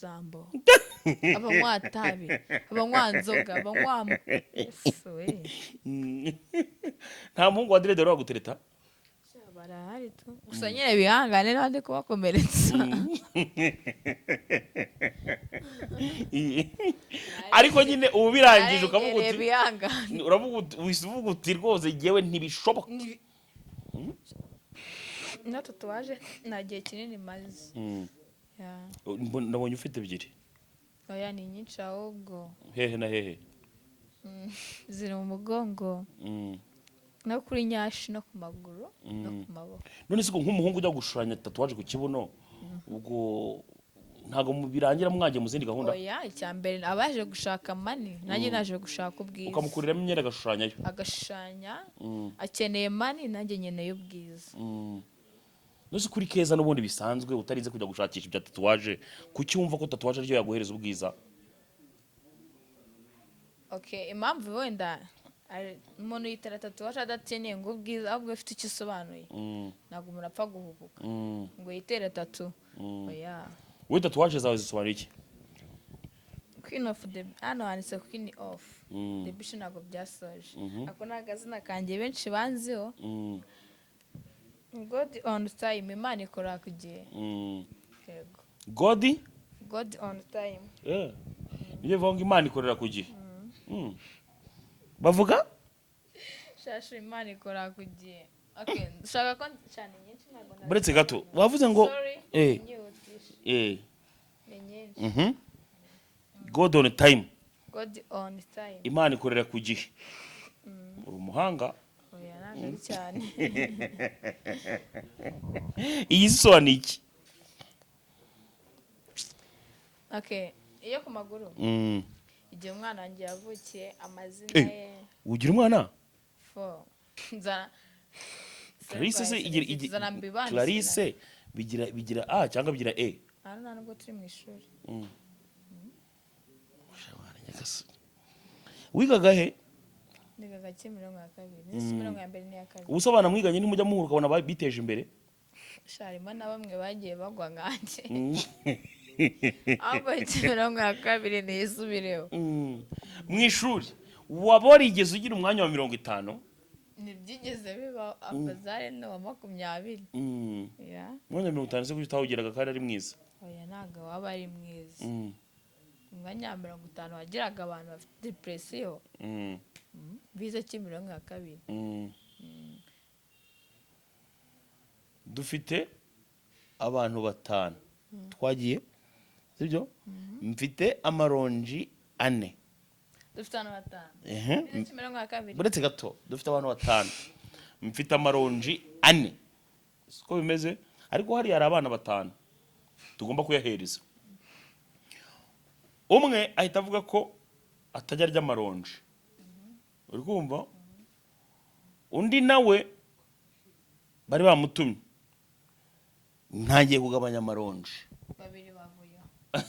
ubusambo abanywa tabi abanywa nzoga abanywa nta muhungu wa direde rero gutereta barahari tu gusa nyine bihangane n'abandi kubakomeretsa ariko nyine ubu birangije ukavuga uti rwose jyewe ntibishoboka na tatuwaje nta gihe kinini maze nabonye ufite ebyiri oya ni nyinshi ahubwo hehe na hehe ziri mu mugongo no kuri nyashi no ku maguru no ku maboko none se nk'umuhungu ujya gushushanya tatuwaje ku kibuno ubwo ntago birangira mwagiye mu zindi gahunda oya icyambere abaje gushaka mani nanjye naje gushaka ubwiza ukamukuriramo imyenda agashushanya akeneye mani nanjye nkeneye ubwiza nose kuri keza n'ubundi bisanzwe utarize kujya gushakisha ibya tatuwaje kuki wumva ko tatuwaje aryo yaguhereza ubwiza okay impamvu wenda umuntu yitera tatuwaje adakeneye ngo ubwiza ahubwo afite icyo isobanuye ntabwo umuntu apfa guhubuka ngo yitere tatu oya we tatuwaje zawe zisobanura iki queen of the hano handitse queen of the bish ntabwo byasoje ako ni akazina kanjye benshi banziho God on time imana ikora ku gihe yego God on time niyo vuga imana ikorera ku gihe bavuga shashu imana ikora ku gihe okay shaka ko cyane nyinshi ntabwo buretse gato wavuze ngo God on time imana ikorera ku gihe uri umuhanga cyane iyi so ni iki okay iyo ku maguru igihe umwana wanjye yavukiye amazina ye ugira umwana Clarisse bigira A cyangwa bigira E nta nubwo turi mu ishuri wigaga he nigaga Kimironko ya kabiri Kimironko ya mbere n'iya kabiri ubusabana mwiganye nimujya muhura ukabona biteje imbere sharima na bamwe bagiye bagwa nkanjye abo Kimironko ya kabiri nisubireho mu ishuri waborigeze ugira umwanya wa 50 nibyigeze biba abazare no wa 20 mwanya 50 se kutawugiraga kandi ari mwiza oya ntago waba ari mwiza umwanya 50 wagiraga abantu bafite depression bize Kimironko ya kabiri dufite abantu batanu twagiye sibyo mfite amaronji 4 dufite abantu batanu Kimironko ya kabiri buretse gato dufite abantu batanu mfite amaronji 4 siko bimeze ariko hari abana batanu tugomba kuyahereza umwe ahita avuga ko atajya arya amaronji uri kumva undi nawe bari bamutumye ntagiye kugabanya amaronji babiri bavuye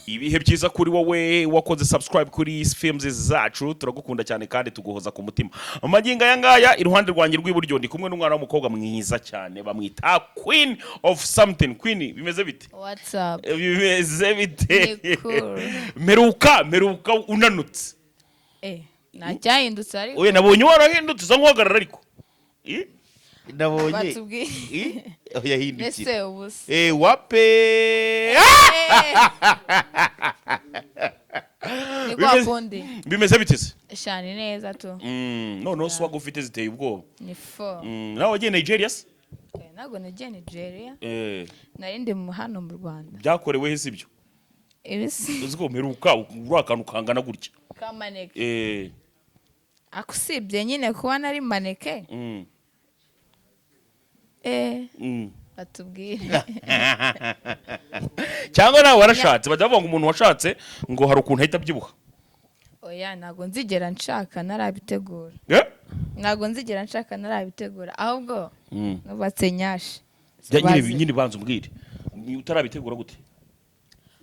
ibihe byiza kuri wowe wakoze subscribe kuri films zacu turagukunda cyane kandi tuguhoza ku mutima amaginga aya ngaya iruhande rwanjye rw'iburyo ndi kumwe n'umwana w'umukobwa mwiza cyane bamwita Queen of something Queen bimeze bite what's up bimeze bite cool. meruka unanutse ntacyahindutse ariko oye nabonye warahindutse uza nk'uhagarara ariko nabonye yahindukira ese ubusa wape bimeze biteze shani neza tu none se waga ufite ziteye ubwoba ni fo nawe wagiye Nigeria se ntabwo nagiye Nigeria nari ndi hano mu Rwanda byakorewe he sibyo uzi ko meruka uri akantu kangana gutya kamaneke akusibye nyine kuba nari maneke batubwire cyangwa nawe warashatse bajya bavuga ngo umuntu washatse ngo hari ukuntu ahita abyibuha oya ntabwo nzigera nshaka narabitegura ntabwo nzigera nshaka narabitegura ahubwo nubatse nyashi nyine banza umbwire utarabitegura gute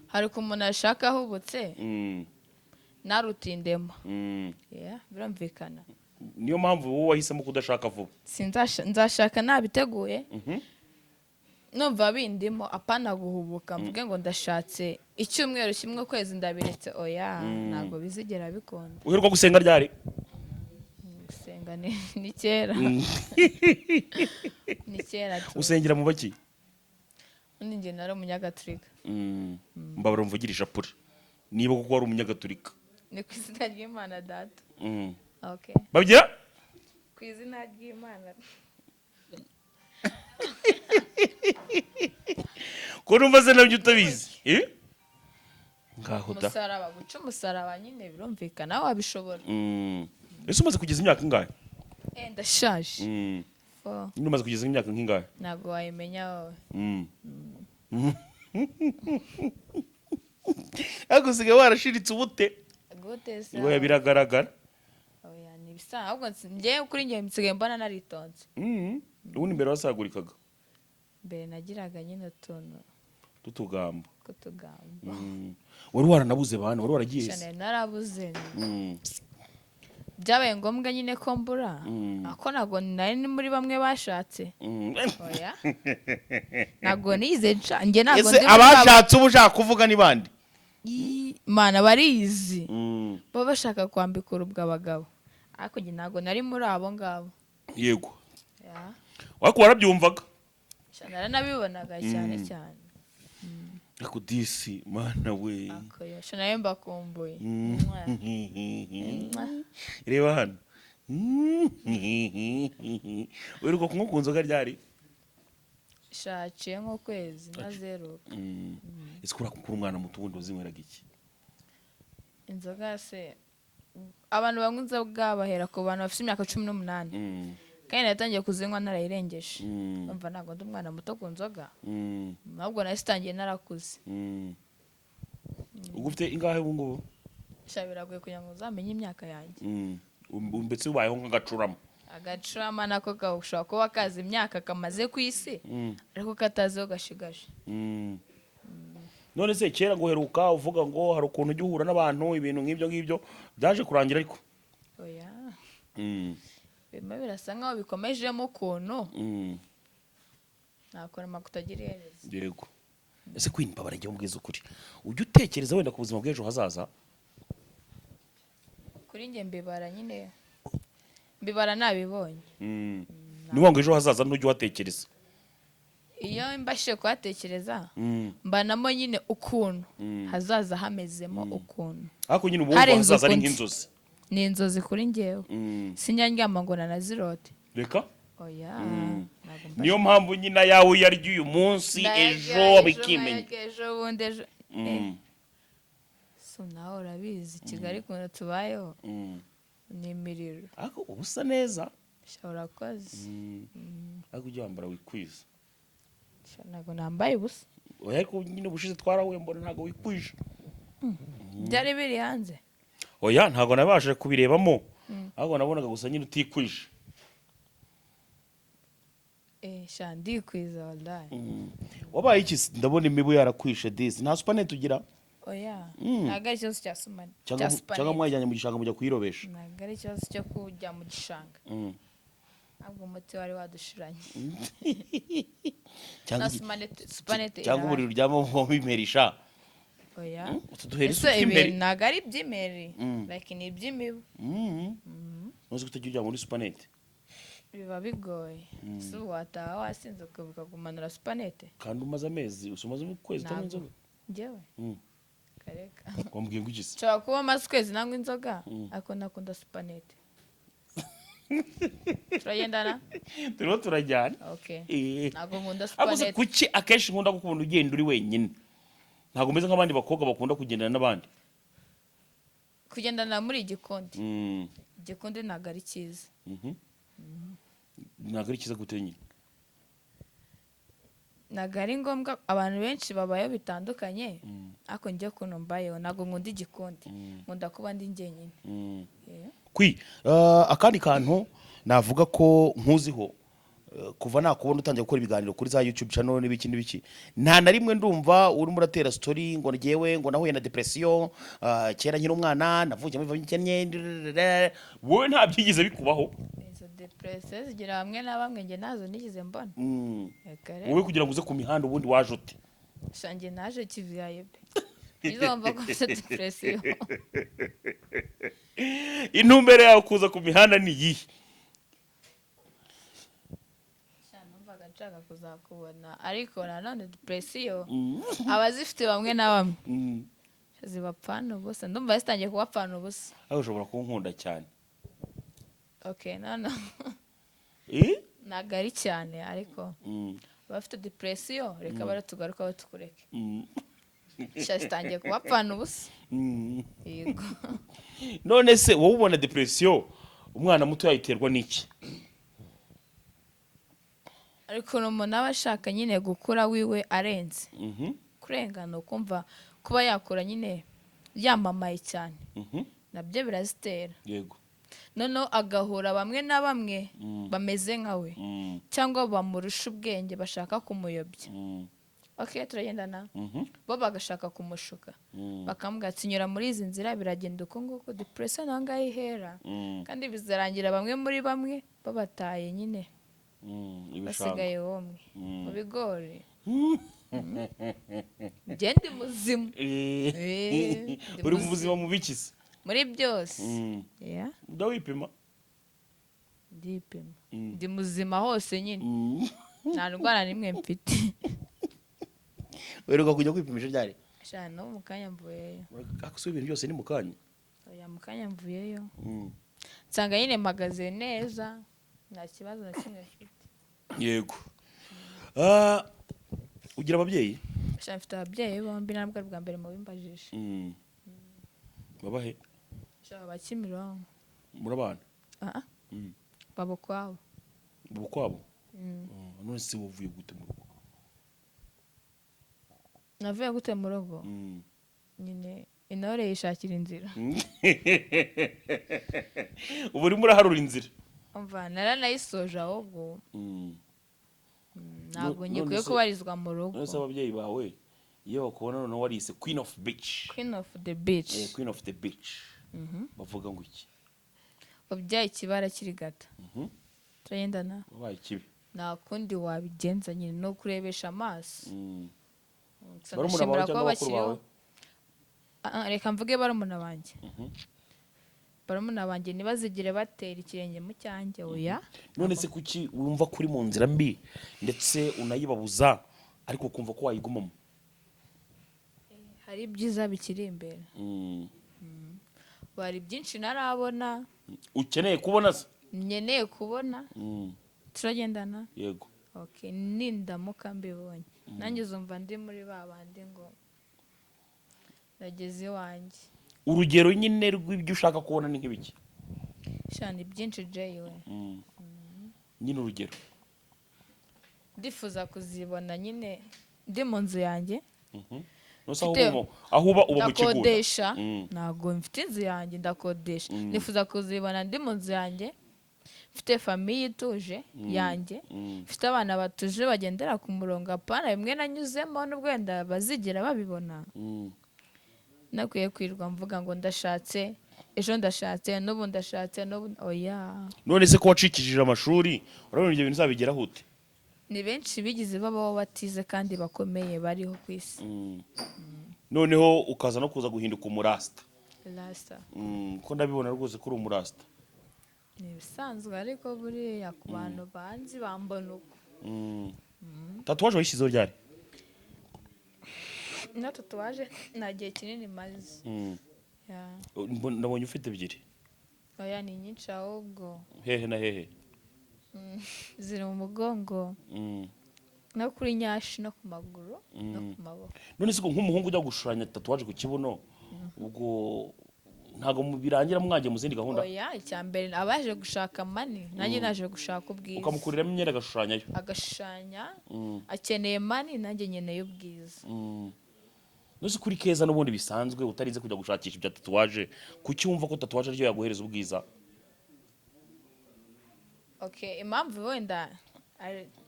hari ko umuntu ashaka ahubutse narutindemo birumvikana niyo mpamvu wowe wahisemo kudashaka vuba nzashaka nabiteguye numva bindimo apana guhubuka mvuge ngo ndashatse icyumweru kimwe ukwezi ndabiretse oya ntabwo bizigera bikunda. uheruka gusenga ryari? Gusenga ni kera ni kera tu. Usengera mu baki? Undi njye nari umunyagatulika. Mbabara mvugirisha pure niba kuko wari umunyagatulika. Ni ku izina ry'Imana data. Okay. Babyira? Ku izina ry'Imana. Ko numva se nabyo utabizi ngaho da umusaraba guca umusaraba nyine birumvikana wabishobora. ese umaze kugeza imyaka ingahe? Ndashaje. Nyine umaze kugeza imyaka nk'ingahe? Ntabwo wayimenya wowe. ariko usigaye warashiritse ubute? Gute se? Oya biragaragara. Oya ni bisa ahubwo njye kuri njye nsigaye mbona naritonze. ubundi imbere wasagurikaga? Mbere nagiraga nyine utuntu tutugamba. kutugamba. wari waranabuze bana wari waragiye cyane narabuze. Byabaye ngombwa nyine ko mbura ako ntabwo nari ni muri bamwe bashatse. Oya ntabwo nize njye ntabwo ese abashatse ubu ushaka kuvuga ni bande? Mana barizi baba bashaka kwambika urubwa abagabo ariko njye ntabwo nari muri abo ngabo. Yego wako warabyumvaga? Naranabibonaga cyane cyane. Ariko disi mana we akoyo nayo mbakumbuye. reba hano uheruka kunywa ku nzoga ryari? Shaciye nk'ukwezi na zero. ese kuri umwana muto wundi wazinyweraga iki? Inzoga se abantu banywa inzoga bahera ku bantu bafite imyaka 18 kandi natangiye kuzinywa narayirengeje. Umva ntabwo ndi umwana muto ku nzoga ahubwo nasitangiye narakuze. ubwo ufite ingahe ubu ngubu? Biragoye kugira ngo uzamenye imyaka yanjye. mbese ubayeho nk'agacurama? Agacurama nako gashobora kuba kazi imyaka kamaze ku isi ariko kataziho gashigaje. none se kera ngo uheruka uvuga ngo hari ukuntu ujya uhura n'abantu ibintu nk'ibyo ngibyo byaje kurangira ariko? Oya bimwe birasa nkaho bikomejemo ukuntu nakora kutagira iherezo. Yego ese kwinba baragiye mubwiza ukuri ujya utekereza wenda ku buzima bw'ejo hazaza? Kuri njye mbibara nyine mbibara nabibonye. niba ngo ejo hazaza ntujya uhatekereza? Iyo mbashije kuhatekereza mbanamo nyine ukuntu hazaza hamezemo ukuntu ariko nyine ubu hazaza ari nk'inzozi. ni inzozi kuri njyewe sinyandyama ngo nanazirote. Reka oya niyo mpamvu nyina yawe uyarya uyu munsi ejo bikimenya ejo bundi ejo so nawe urabizi Kigali kuntu tubayeho ni imiriro. ariko ubu usa neza urakoze. ariko ujya wambara wikwiza. ntabwo nambaye ubusa. oya ariko nyine ubushize twarahuye mbona ntabwo wikwije. byari biri hanze? oya ntabwo nabashije kubirebamo ahubwo nabonaga gusa nyine utikwije. ndikwiza wallahi. wabaye iki? ndabona imibu yarakwishe disi. nta supanete ugira? oya ntabwo ari ikibazo cya supanete cyangwa mwajyanye mu gishanga mujya kuyirobesha? ntabwo ari ikibazo cyo kujya mu gishanga ahubwo umuti wari wadushiranye. cyangwa uburiri uryamamo bimerisha? oya utuduhera isuku ese ibi imbere ntabwo ari iby'imeri like ni iby'imibu. ntuzi ko utajya ujya muri supanete? biba bigoye. si wataha wasinze ukabuka kumanura supanete kandi umaze amezi umaze ukwezi utanywa inzoga? njyewe kareka wambwiye ngo iki se? nshobora kuba amaze ukwezi nanywa inzoga ariko nakunda supanete. turagendana? turiho turajyana. ntabwo nkunda ariko supanete. kuki akenshi nkunda gukunda ugenda uri wenyine ntabwo umeze nk'abandi bakobwa bakunda kugendana n'abandi? kugendana muri igikundi igikundi ntabwo ari cyiza. ntabwo ari cyiza gute nyine? ntabwo ari ngombwa. abantu benshi babayeho bitandukanye ariko njye ukuntu mbayeho ntabwo nkunda igikundi nkunda kuba ndi njyenyine. akandi kantu navuga ko nkuziho kuva nakubona utangiye gukora ibiganiro kuri za YouTube channel n'ibiki n'ibiki nta na rimwe ndumva urimo uratera story ngo ngewe ngo nahuye na depression kera nkiri umwana navuye mu bivanye wowe nta byigize bikubaho? depresiyo zigira bamwe na bamwe njye nazo nigeze mbona. wowe kugira ngo uze ku mihanda ubundi waje ute Shanjye naje kiviyaye be. Izomba ko mfite depresiyo. intumbero yawe kuza ku mihanda ni iyihe Numvaga nshaka kuzakubona ariko nanone depresiyo abazifite bamwe na bamwe zibapfana ubusa, ndumva zitangiye kubapfana ubusa. aho ushobora kunkunda cyane Okay, no ntabwo ari cyane ariko abafite depresiyo reka baratugarukaho tukureke. Zitangiye kubapfana ubusa. Yego. none se wowe ubona depresiyo umwana muto yayiterwa n'iki Ariko umuntu aba ashaka nyine gukura wiwe arenze. Kurengana ukumva kuba yakura nyine yamamaye cyane. Nabyo birazitera. yego Noneho agahura bamwe na bamwe bameze nkawe cyangwa bamurusha ubwenge bashaka kumuyobya. Okay, turagendana. Bo bagashaka kumushuka. Bakambwira ati nyura muri izi nzira biragenda uko nguko depression naho ngaho ihera. Kandi bizarangira bamwe muri bamwe babataye nyine. Basigaye womwe mu bigori. Gende muzima. uri mu buzima mu bikize muri byose. Yeah. Ndawipima Ndipima. Ndi muzima hose nyine. Nta ndwara nimwe mfite. weruka kujya kwipimisha ryari Shano mu kanya mvuyeyo. akasuye ibintu byose ni mu kanya Oya mu kanya mvuyeyo. Nsanga nyine mpagaze neza nta kibazo na kimwe mfite. yego ugira ababyeyi Shano mfite ababyeyi bombi ntabwo ari bwa mbere mu bimbajije. babahe Shano bakimironko. murabana Babo kwabo. ubu kwabo none se wavuye gute mu rugo Navuye gute mu rugo nyine intore yishakira inzira. ubu urimo uraharura inzira Umva naranayisoje ahubwo ntabwo nyikwiye kubarizwa mu rugo. none se ababyeyi bawe iyo bakubona noneho warise queen of beach Queen of the beach. queen of the beach bavuga ngo iki Wabyaye ikibara kiri gato. Turagendana. wabaye ikibi Nta kundi wabigenza nyine no kurebesha amaso. barumuna bawe cyangwa bakuru bawe Reka mvuge barumuna banjye. Barumuna banjye ntibazigire batera ikirenge mu cyanjye oya. none se kuki wumva kuri mu nzira mbi ndetse unayibabuza ariko ukumva ko wayigumamo Hari ibyiza bikiri imbere. Bari byinshi narabona. ukeneye kubona se Nkeneye kubona. Turagendana. yego Okay, nindamuka mbibonye. Nanjye uzumva ndi muri ba bandi ngo nageze iwanjye. urugero nyine rw'ibyo ushaka kubona ni nk'ibiki Shani byinshi Jay we. nyine urugero Ndifuza kuzibona nyine ndi mu nzu yanjye. nose aho uba mu kigo ndakodesha ntabwo mfite inzu yanjye ndakodesha. Nifuza kuzibona ndi mu nzu yanjye mfite famiye ituje yanjye mfite abana batuje bagendera ku murongo apana bimwe nanyuzemo n'ubwo wenda bazigira babibona. Nakwiye kwirirwa mvuga ngo ndashatse ejo ndashatse n'ubu ndashatse n'ubu oya. none se ko wacikishije amashuri urabona ibyo bintu uzabigeraho ute Ni benshi bigize babaho batize kandi bakomeye bariho ku isi. noneho ukaza no kuza guhinduka umurasta Rasta. ko ndabibona rwose ko uri umurasta Ni ibisanzwe ariko buriya ku bantu banzi bambona uko. tatuwaje wayishyizeho ryari Ino tatuwaje nta gihe kinini maze. ndabonye ufite ebyiri Oya ni nyinshi ahubwo. hehe na hehe Ziri mu mugongo no kuri nyashi no ku maguru no ku maboko. none se ko nk'umuhungu ujya gushushanya tatuwaje ku kibuno ubwo ntago birangira mwagiye mu zindi gahunda Oya icyambere abaje gushaka mani nanjye naje gushaka ubwiza. ukamukuriramo imyenda agashushanyayo Agashushanya akeneye mani nanjye nkeneye ubwiza. nose kuri keza n'ubundi bisanzwe utarize kujya gushakisha ibya tatuwaje kuki wumva ko tatuwaje ariyo yaguhereza ubwiza Okay, impamvu wenda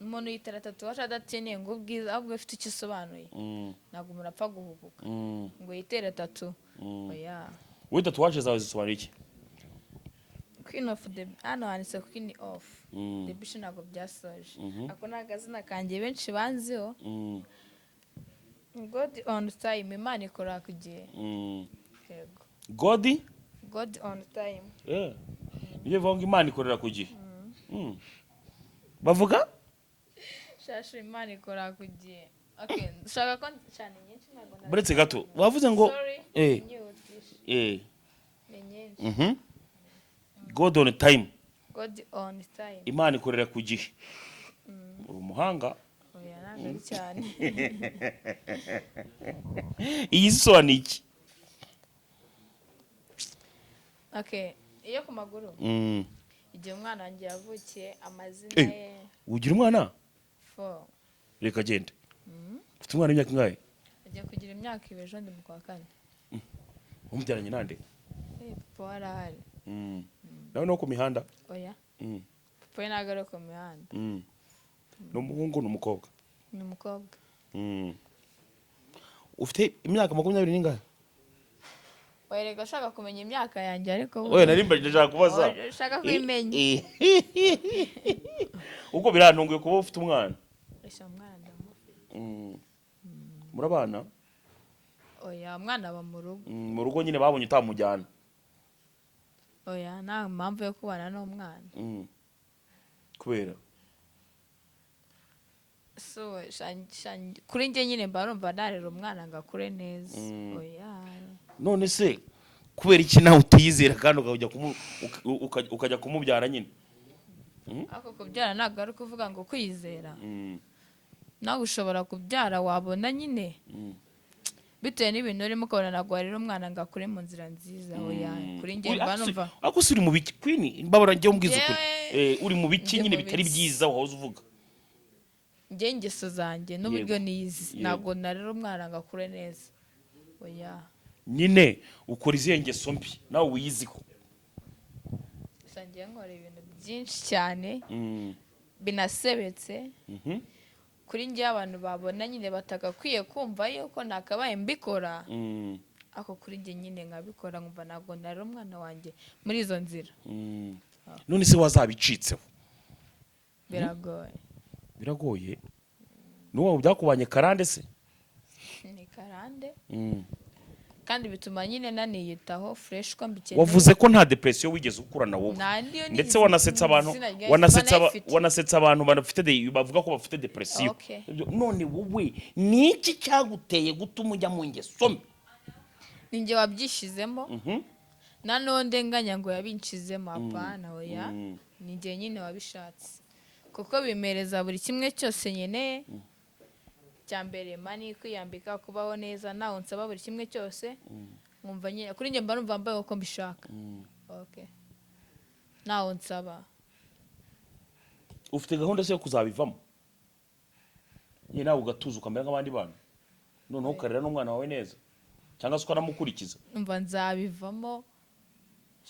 umuntu yitera tatuwaje adakeneye ngo ubwiza ahubwo afite icyo isobanuye. Ntabwo umuntu apfa guhubuka ngo yitere tatu. Oya. wowe tatuwaje zawe zisobanura iki Queen of the hano handitse Queen of the Beach ntabwo byasoje ako ni akazina kanjye benshi banziho. God on time, Imana ikora ku gihe. Yego. God on time. Iyo bavuga Imana ikorera ku gihe. Bavuga Shashu Imana ikora ku gihe. Okay, shaka ko cyane nyinshi ntabwo na. buretse gato wavuze ngo Ni nyinshi. God on time. God on time. Imana ikorera ku gihe. Uri umuhanga. Oya ntabwo cyane. Iyi so ni iki? Okay, iyo ku maguru. Igihe umwana wanjye yavukiye amazina ye. Ugira umwana? 4. Reka gende. Ufite umwana w'imyaka ingahe? Agiye kugira imyaka ibejo ndi mu kwa 4. Umubyaranye nande? Papa arahari. Nawe no ku mihanda? Oya. Papa ntabwo ari ku mihanda. Ni umuhungu n'umukobwa? Ni umukobwa. Ufite imyaka 20 n'ingahe? Wereka ashaka kumenya imyaka yanjye ariko oya nari mbaje ndashaka kubaza. Shaka kwimenya. Uko birantunguye kuba ufite umwana? Esha umwana ndamufite. Murabana? Oya umwana aba mu rugo. Mu rugo nyine babonye utamujyana? Oya nta mpamvu yo kubana n'umwana. Kubera? So kuri njye nyine mba numva narera umwana ngakure neza. Oya. None se kubera iki nawe utiyizera kandi ukajya kumubyara nyine? Ako kubyara ntabwo ari kuvuga ngo kwizera. Nawe ushobora kubyara wabona nyine. Bitewe n'ibintu urimo ukabona ntabwo warera umwana ngakure mu nzira nziza. Oya kuri njye mba numva. Ako uri mu biki Queen? Mbabara njye umbwiza ukuri. Uri mu biki nyine bitari byiza wahoze uvuga? Njye ingeso zanjye n'uburyo nizi ntabwo narera umwana ngakure neza. Oya. Nyine ukora izihe ngeso mbi nawe wiyiziho? Sangiye nkora ibintu byinshi cyane binasebetse. Kuri njye abantu babona nyine batagakwiye kumva yuko nakabaye mbikora. Ako kuri njye nyine nkabikora nkumva ntabwo narera umwana wanjye muri izo nzira. None se wazabicitseho? Biragoye. Biragoye? Nuwo byakubanye karande se? Ni karande. Kandi bituma nyine naniyitaho fresh ko mbikeneye. Wavuze ko nta depression wigeze ukurana wowe. Ndetse wanasetsa abantu banafite bavuga ko bafite depression. None wowe ni iki cyaguteye gutuma ujya mu ngeso mbi? Ninjye wabyishizemo. Nanone nganya ngo yabinshizemo apana oya. Ninjye nyine wabishatse. Kuko bimereza buri kimwe cyose nyene. Cyambere mani kwiyambika kubaho neza naho nsaba buri kimwe cyose. Nkumva nyine kuri njye mba numva mbaye uko mbishaka. Okay. Naho nsaba. Ufite gahunda se yo kuzabivamo? Nyine nawe ugatuza ukamera nk'abandi bana. Noneho ukarera n'umwana wawe neza. Cyangwa se ukanamukurikiza. Umva nzabivamo.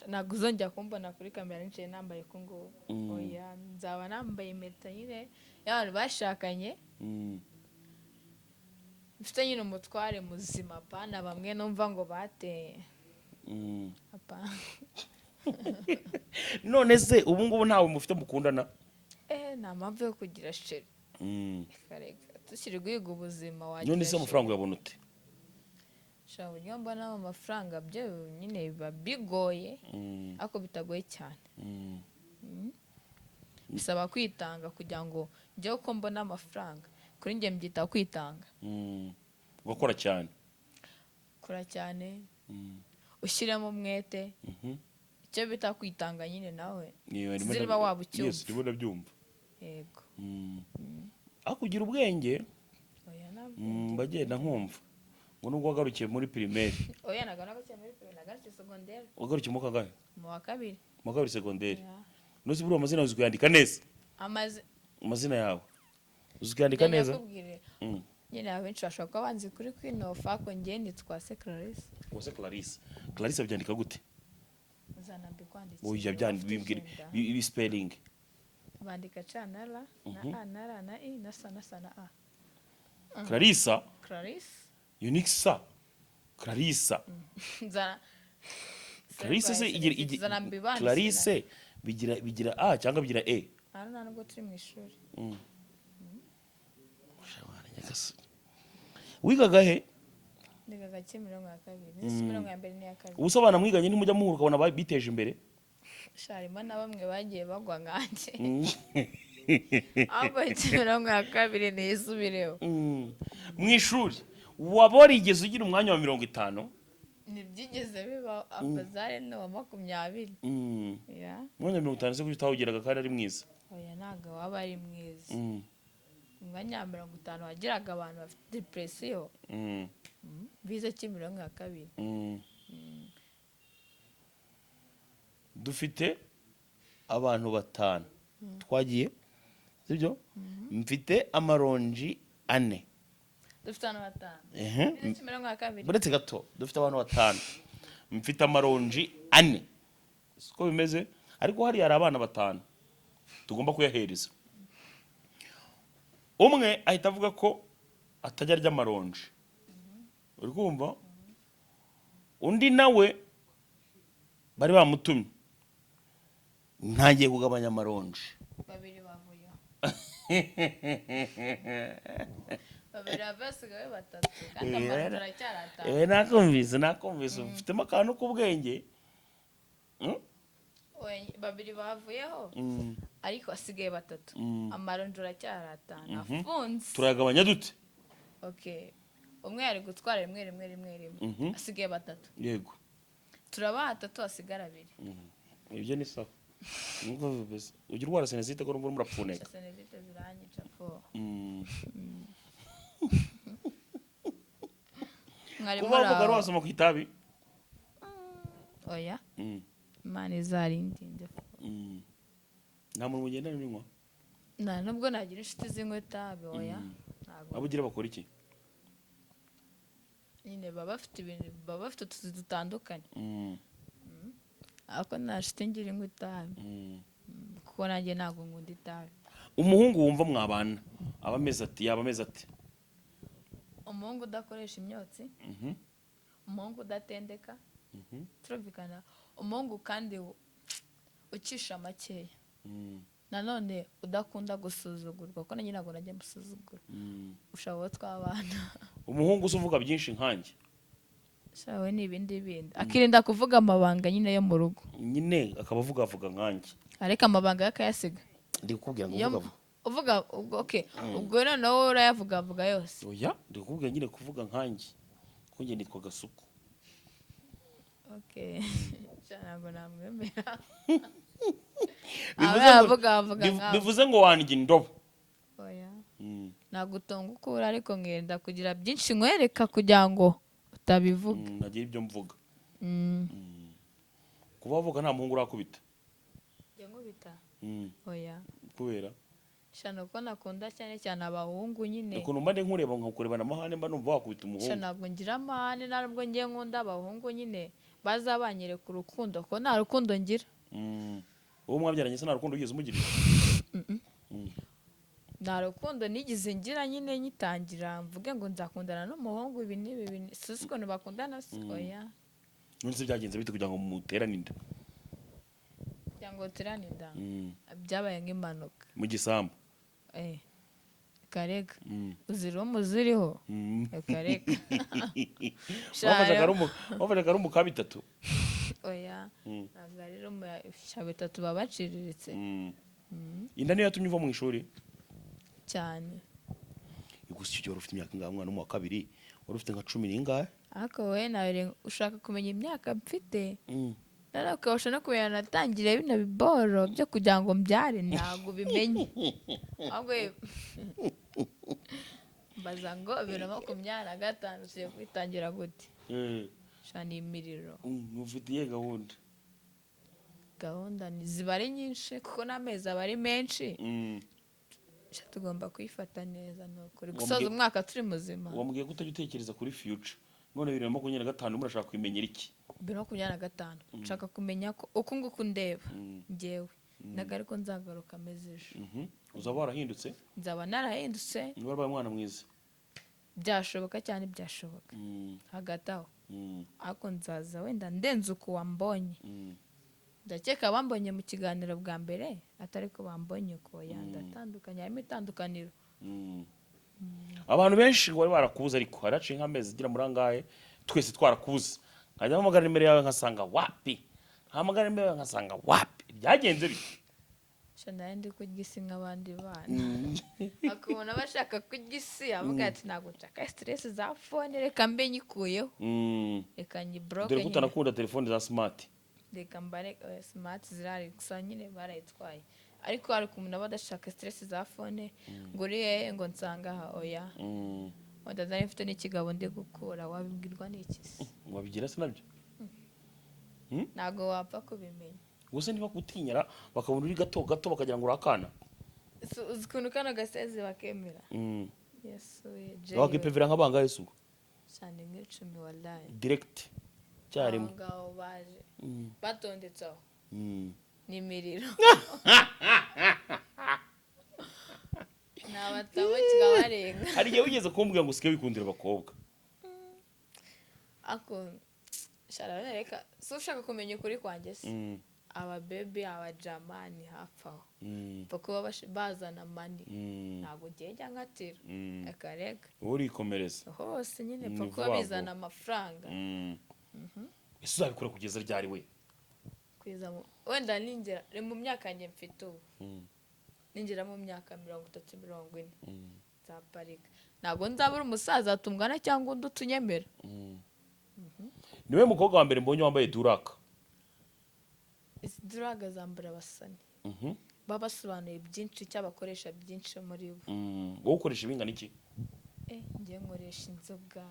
Ntabwo uzongera kumbona kuri kamera niciye nambaye ko ngo oya nzaba nambaye impeta nyine y'abantu bashakanye. Mfite nyine umutware muzima pana bamwe numva ngo bateye. Apana. None se ubu ngubu ntawe mufite mukundana? Nta mpamvu yo kugira sheri. Kareka tukiri guhiga ubuzima wagira. None se amafaranga uyabona ute? Shaho niyo mbona amafaranga byo nyine biba bigoye ako bitagoye cyane. Bisaba kwitanga kugira ngo njye uko mbona amafaranga. Kuri njye mbyita kwitanga. Ugakora cyane. Kora cyane. Ushyiramo umwete. Icyo bita kwitanga nyine nawe. Ziriba waba ucyumva. Yes, ndibona byumva. Yego. Akugira ubwenge. Oya nabwo. Bagenda nkumva. Ngo nubwo wagarukiye muri primaire. Oya nagarukiye muri primaire, nagarukiye secondaire. Wagarukiye mu kagahe? Mu wa kabiri. Mu kabiri secondaire. Nuzi buri amazina uzi kuyandika neza? Amazina yawe. Uzi kuyandika neza? Nyine abenshi bashobora kuba banzi kuri Queen of ako njye nitwa se Clarisse. Wose Clarisse. Clarisse byandika gute? Uzanambi kwandika. Oya byandika bi spelling. Bandika chanala na a na ra na i na sa na a. Clarisse? Clarisse. Unique sa. Clarisse. Clarisse se Clarisse bigira A cyangwa bigira E? hano nta nubwo turi mu ishuri. Wigaga he? Nigaga Kimironko ya kabiri. Nisi Kimironko ya mbere n'iya kabiri. Ubusobana mwiganye ntimujya muhura ukabona biteje imbere? Sharimo na bamwe bagiye bagwa nkanjye. Ahubwo Kimironko ya kabiri niyisubireho. Mu ishuri waborigeze ugira umwanya wa 50? Ntibyigeze biba Abazare ni wa 20. Ya. Umwanya wa 50 se kuko utawugeraga kandi ari mwiza. Oya ntago waba ari mwiza. Umwanya wa 50 wagiraga abantu bafite depression. Bize Kimironko ya kabiri. Dufite abantu 5 twagiye sibyo? Mfite amaronji 4. Dufite abantu 5. Kimironko ya kabiri. Buretse gato dufite abantu 5. Mfite amaronji 4. Siko bimeze ariko hari abana 5 tugomba kuyahereza. Umwe ahita avuga ko atajya arya amaronji. Uri kumva? Undi nawe bari bamutumye. Ntagiye kugabanya amaronji. Babiri bavuye. Babiri basigaye 3 kandi amaronji aracyari 5. Nakumvise ufitemo akantu k'ubwenge. Babiri bavuyeho ariko asigaye 3. Amaronji aracyari 5 afunze. Turagabanya dute? Okay. Umwe yari gutwara rimwe. Asigaye 3. Yego. Turaba 3 asigara 2. Ibyo ni sawa. Nuko bibeze. Ugira urwara sinezite ko rumwe murapfuneka. Sinezite ziranyica ko. Kuba uvuga rwasoma ku itabi? Oya. Imana izarindinde. Nta muntu mugendana n'inywa? Nta nubwo nagira inshuti zinywa itabi. Oya. Abo ugira bakora iki? Nyine baba bafite utuzi dutandukanye. Ariko nta nshuti ngira inywa itabi. Kuko nanjye ntabwo nkunda itabi. Umuhungu wumva mwabana yaba ameze ati? Umuhungu udakoresha imyotsi. Umuhungu udatendeka. Turumvikana. Umuhungu kandi ucisha makeya. Nanone udakunda gusuzugurwa kuko nanjye ntabwo najya musuzugura. Ushobora twabana. Umuhungu uvuga byinshi nkanjye. Shawe ni ibindi. Akirinda kuvuga amabanga nyine yo mu rugo. Nyine akaba avuga nkanjye. Areka amabanga yakayasiga. Ndi kukubwira ngo uvuga okay. Ubwo noneho urayavuga yose. Oya, ndi kukubwira nyine kuvuga nkanjye. Ko njye nitwa Gasuku. Okay. Ntabwo namwemera. Bivuze ngo wanjye indobo. Oya. Nagutonga ukura ariko ngenda kugira byinshi nkwereka kugira ngo utabivuga. Nagira ibyo mvuga. Kuba avuga nta muhungu urakubita. Njye nkubita? Oya. Kubera? Shano ko nakunda cyane abahungu nyine. Ukuntu mba nkureba nkakurebana amahane mba numva wakubita umuhungu. Ntabwo ngira amahane ntabwo ngiye nkunda abahungu nyine bazabanyereka urukundo ko nta rukundo ngira. Uwo mwabyaranye se nta rukundo ugeze umugirira? Nta rukundo nigize ngira nyine nyitangira mvuge ngo nzakundana n'umuhungu ibi n'ibi sisi ko bakundana oya. None se byagenze bite kugira ngo muterane inda? Cyangwa terane inda? Byabaye nk'impanuka. Mu gisambu? Karega. Uzira umuziriho? Karega. Wafashe ari umuka 3? Oya. Ntabwo ari mu 3 babaciriritse. Inda niyo yatumye uva mu ishuri? Cyane. Gusa icyo wari ufite imyaka ingahe umwana mu wa 2? Wari ufite nka 10 n'ingahe? Ariko wowe nawe ushaka kumenya imyaka mfite? Ukabasha no kumenya natangiriye bino biboro byo kugira ngo mbyare ntabwo bimenye. Ahubwo mbaza ngo 2025 ugiye kwitangira gute? Shana imiriro. Mufitiye Gahunda ziba ari nyinshi kuko n'amezi aba ari menshi. Tugomba kwifata neza n'ukuri gusoza umwaka turi muzima. Wambwiye ko utajya utekereza kuri future. None 2025 murashaka kwimenyera iki? 2025 nshaka kumenya ko uko nguko ndeba ngewe nagari ko nzagaruka mezeje. Uzaba warahindutse? Nzaba narahindutse. Niba wabaye umwana mwiza? byashoboka cyane byashoboka hagati aho ariko nzaza wenda ndenze uko wambonye ndakeka bambonye mu kiganiro bwa mbere atari ko bambonye ko yandatandukanye harimo itandukaniro abantu benshi bari barakubuze ariko haraciye nk'amezi agira muri angahe twese twarakubuze nkajya mpamagara nimero yawe nkasanga wapi nkahamagara nimero yawe nkasanga wapi byagenze bite nawe ndi kurya isi nk'abandi bana akubona bashaka kurya isi avuga ati ntabwo nshaka stress za fone reka mbe nyikuyeho reka nyibroke dore ko utanakunda telefone za smart reka mbare smart zirari gusa nyine barayitwaye ariko hari umuntu aba adashaka stress za fone ngo uri hehe ngo nsanga aha oya wenda nari mfite n'ikigabo ndi gukura wabibwirwa n'iki se wabigira se nabyo ntabwo wapfa kubimenya gusa niba gutinyara bakabona uri gato gato bakagira ngo urakana uzi ukuntu kano gaseze bakemera yesu wakipevera nk'abangahe se ubwo cyane nk'icumi wallahi direct cyarimwe ngaho baje batondetse aho n'imiriro nabatabo kikabarenga hari igihe wigeze kumbwira ngo usike wikundira abakobwa ako sharana reka so ushaka kumenya ukuri kwanjye se ababebe abajamani hafi aho kuba bazana mani ntabwo ugenda nkatira akarega urikomereza hose nyine kuba bizana amafaranga ese uzabikora kugeza ryari we wenda ninjira mu myaka yanjye mfite ubu ninjira mu myaka 30-40 nzaparika ntabwo nzabura umusaza tungana cyangwa undi utunyemera niwe mukobwa wa mbere mbonye wambaye duraka duraga zambura abasani baba basobanuye byinshi cyabakoresha byinshi muri bo wowe ukoresha ibingana iki ngiye nkoresha inzoga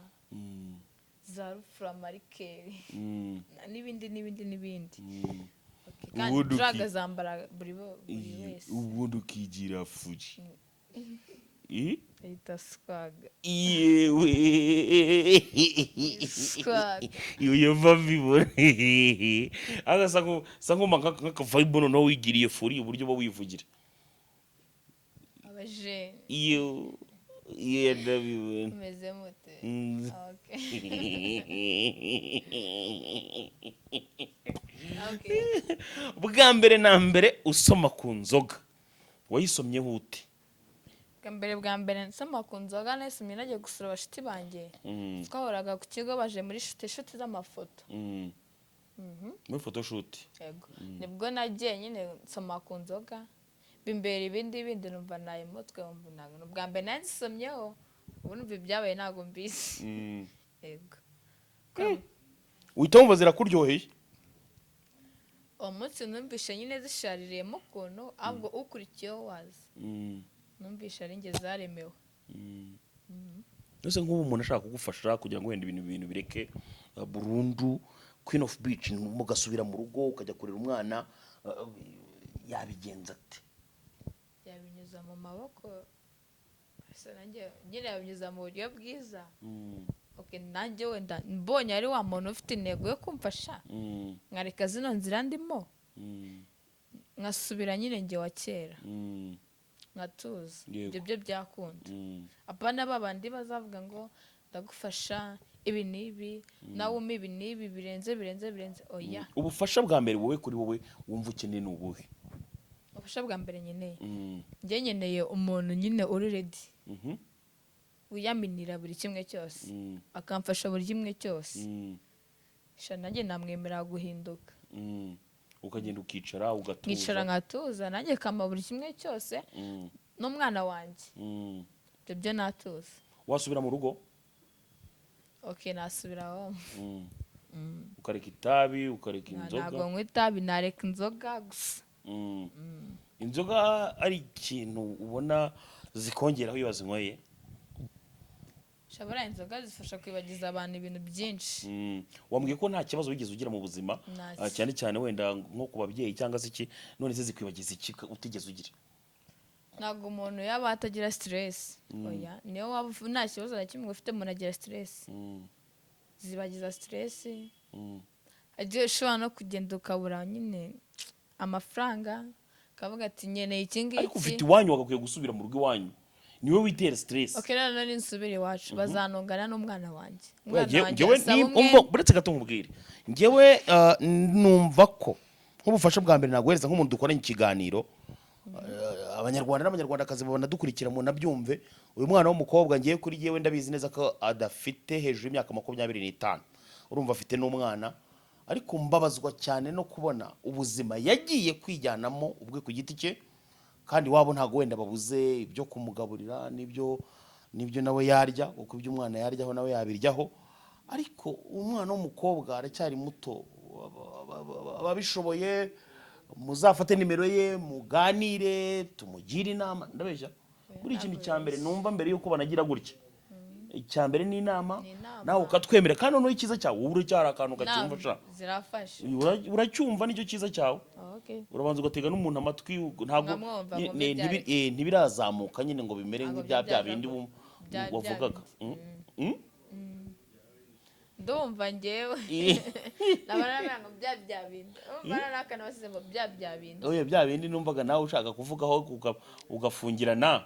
za rufuramarikeri n'ibindi kandi duraga zambara buri wese ubundi ukigira fuji ahita swaga yewe swaga iyo mbibona agasa nk'akavayibo noneho wigiriye furi uburyo bwo wivugira abajene iyo ndabibona umeze mute bwa mbere na mbere usoma ku nzoga wayisomyeho ute bwa mbere nsoma ku nzoga nasomye nagiye gusura abashiti banjye twahoraga ku kigo baje muri shuti z'amafoto muri photoshoot yego nibwo nagiye nyine nsoma ku nzoga bimbera ibindi numva naye mutwe ntabwo bwa mbere nazisomyeho ubu numva ibyabaye ntabwo mbizi yego uhita wumva zirakuryoheye uwo munsi numvishe nyine zishaririyemo ukuntu ahubwo ukurikiyeho waza numvishe ari njye zaremewe nose nk'ubu umuntu ashaka kugufasha kugira ngo wenda ibintu bireke burundu Queen of Beach mugasubira mu rugo ukajya kurera umwana yabigenza ate yabinyuza mu maboko nyine yabinyuza mu buryo bwiza nanjye wenda mbonye ari wa muntu ufite intego yo kumfasha nkareka zino nzira ndimo nkasubira nyine njye wa kera nkatuza ibyo byo byakunda apana babandi bazavuga ngo ndagufasha ibi n'ibi nawe umpa ibi n'ibi birenze oya ubufasha bwa mbere wowe kuri wowe wumva ukeneye ni ubuhe ubufasha bwa mbere nkeneye njye nkeneye umuntu nyine uri ready wiyaminira buri kimwe cyose akamfasha buri kimwe cyose nanjye namwemerera guhinduka ukagenda ukicara ugatuza nkicara nkatuza nanjye kama buri kimwe cyose n'umwana wanjye ibyo byo natuza wasubira mu rugo nasubira aho ukareka itabi ukareka inzoga ntabwo nywa itabi nareka inzoga gusa inzoga ari ikintu ubona zikongeraho iyo wazinyweye shabara inzoga zifasha kwibagiza abantu ibintu byinshi wambwiye ko nta kibazo wigeze ugira mu buzima cyane cyane wenda nko ku babyeyi cyangwa se iki none se zikwibagiza iki utigeze ugira ntabwo umuntu yaba atagira stress oya niyo waba nta kibazo na kimwe ufite umuntu agira stress zibagiza stress ushobora no kugenda ukabura nyine amafaranga ukavuga ati nkeneye iki ngiki ariko ufite iwanyu wagakwiye gusubira mu rugo iwanyu niwe witera stress. okay none ninsubira iwacu bazanungana n'umwana wanjye Ngewe umva buretse gato nkubwire ngewe numva ko nk'ubufasha bwa mbere naguhereza nk'umuntu dukoranye ikiganiro abanyarwanda n'abanyarwandakazi babona dukurikira mu nabyumve uyu mwana w'umukobwa ngiye kuri yewe ndabizi neza ko adafite hejuru y'imyaka 25 urumva afite n'umwana ariko mbabazwa cyane no kubona ubuzima yagiye kwijyanamo ubwe ku giti cye kandi wabo ntago wenda babuze ibyo kumugaburira nibyo nawe yarya uko ibyo umwana yaryaho nawe yabiryaho ariko umwana w'umukobwa aracyari muto ababishoboye muzafate nimero ye muganire tumugire inama ndabeshya buri ikintu cya mbere numva mbere yuko banagira gutya icya mbere ni inama nawe ukatwemera kandi noneho ikiza cyawe ubu uracyari akantu gacyumva sha zirafasha uracyumva nicyo kiza cyawe urabanza ugatega n'umuntu amatwi ntabwo ntibirazamuka nyine ngo bimere nk'ibya bindi wavugaga ndumva ngewe nabana ngo bya bindi umva nakana basize ngo bya bindi oya bya bindi numvaga nawe ushaka kuvugaho ugafungirana